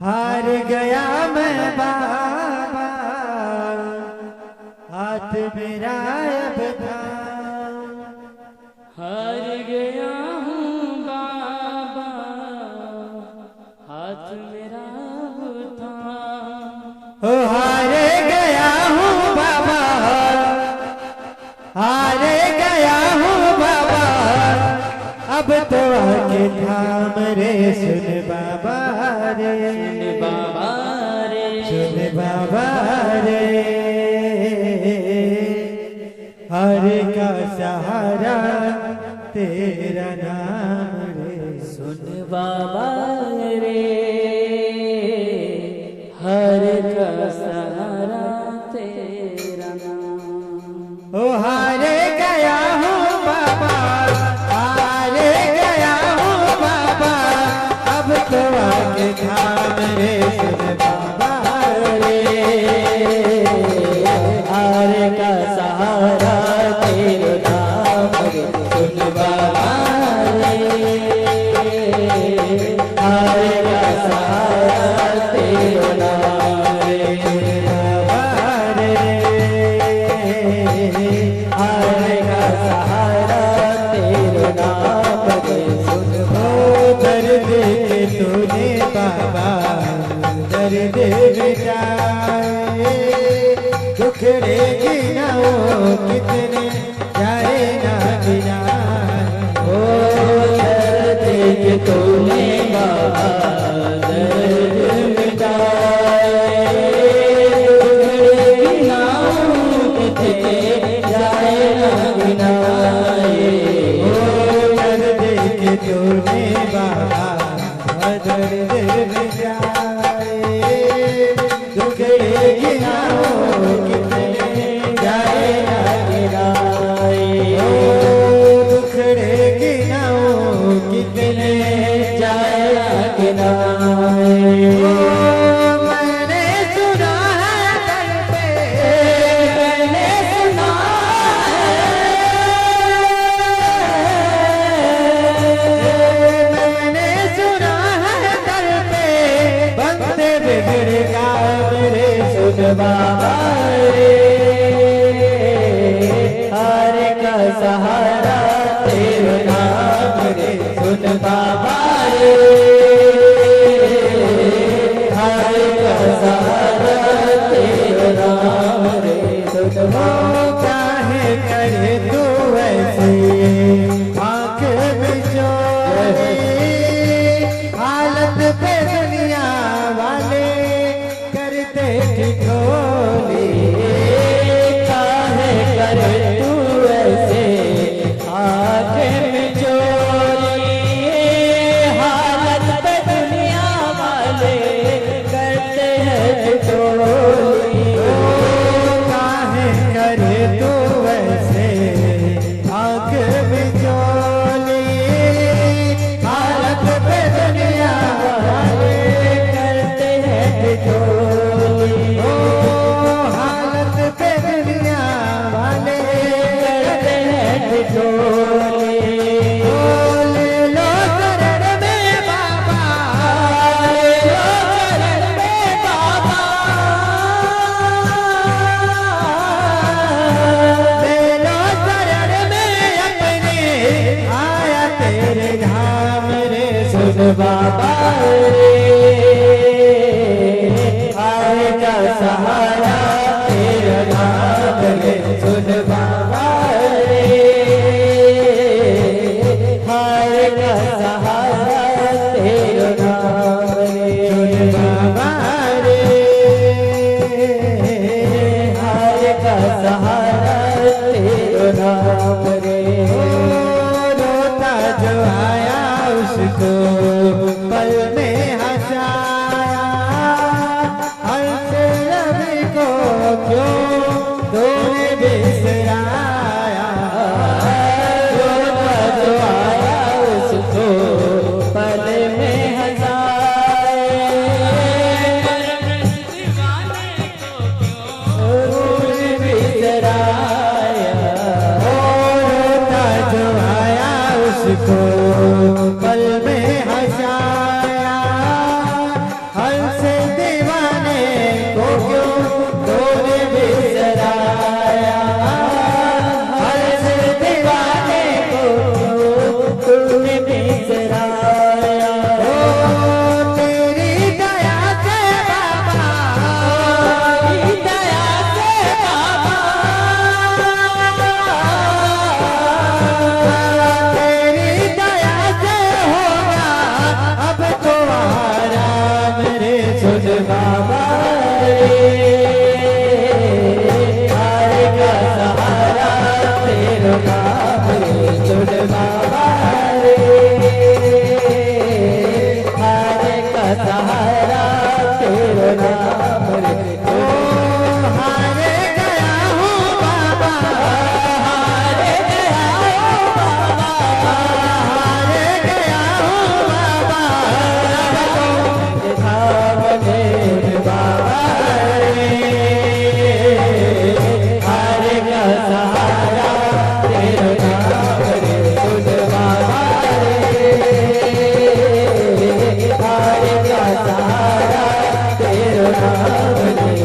हार गया मैं बाबा, हाथ मेरा अब था। हार गया हूँ बाबा, हाथ मेरा अब था। ओ हार गया हूँ बाबा, हार गया हूँ बाबा, अब तो आके थाम रे। सुन बाबा रे, सुन बाबा रे, सुन बाबा रे, हर का सहारा तेरा नाम रे। सुन बाबा रे, हर का सहारा तेरा नाम। ओ हारे गया हूँ बाबा, हारे गया हूँ बाबा, अब तो आके थाम रे। सुन बाबा रे, हार का सहारा तेरा नाम रे। सुन बाबा रे, हार का सहारा तेरा नाम रे। बाबा रे, हार का सहारा तेरा नाम रे। सुन ओ दर्द के तूने बाबा दर्द मिटाए, दुखड़े गिनाओ कितने जाए ना गिनाए। ओ दर्द के तूने बाबा दर्द मिटाए, गिनाऊं कितने जाए ना गिनाए। ओ दर्द के तूने बाबा दर्द मिटाए, दुखड़े गिनाओ कितने जाए ना गिनाए। ओ दुखड़े गिनाओ कितने जाए ना गिनाए। ओ मैंने सुना है दर पे, मैंने सुना मैंने सुना है दर पे बंदे बिगड़ का मेरे। सुन बाबा रे, हार का सहारा तेरा नाम रे। सुन बाबा रे, हार का सहारा तेरा नाम रे। सुन बाबा चाहे करे तू ऐसे आंख बिचोली, हालत पे दुनिया वाले करते ठिठोली। काहे करे तू ऐसे आंखें मिचोली, हालत पे दुनिया वाले करते हैं ठिठोली। काहे करे तू ऐसे आंख बिचोली, हालत पे दुनिया वाले करते हैं ठिठोली। ओ हालत पे दुनिया वाले करते हैं ठिठोली। ओ ले लो शरण में बाबा, ले लो शरण में बाबा, ले लो शरण में अपने, आया तेरे धाम रे। सुन बाबा रे, हार का सहारा तेरा नाम रे। सुन बाबा रे, हार का सहारा तेरा नाम रे। सुन बाबा रे, हार का सहारा तेरा नाम रे। रोता जो आया उसको पल में हंसाया, हंस रवि को क्यों तूने बिसराया। रोता जो आया उसको पल में हंसाए, दीवाने को क्यों बिसराया। रोता जो आया उसको पल में हंसाया, हंस बावली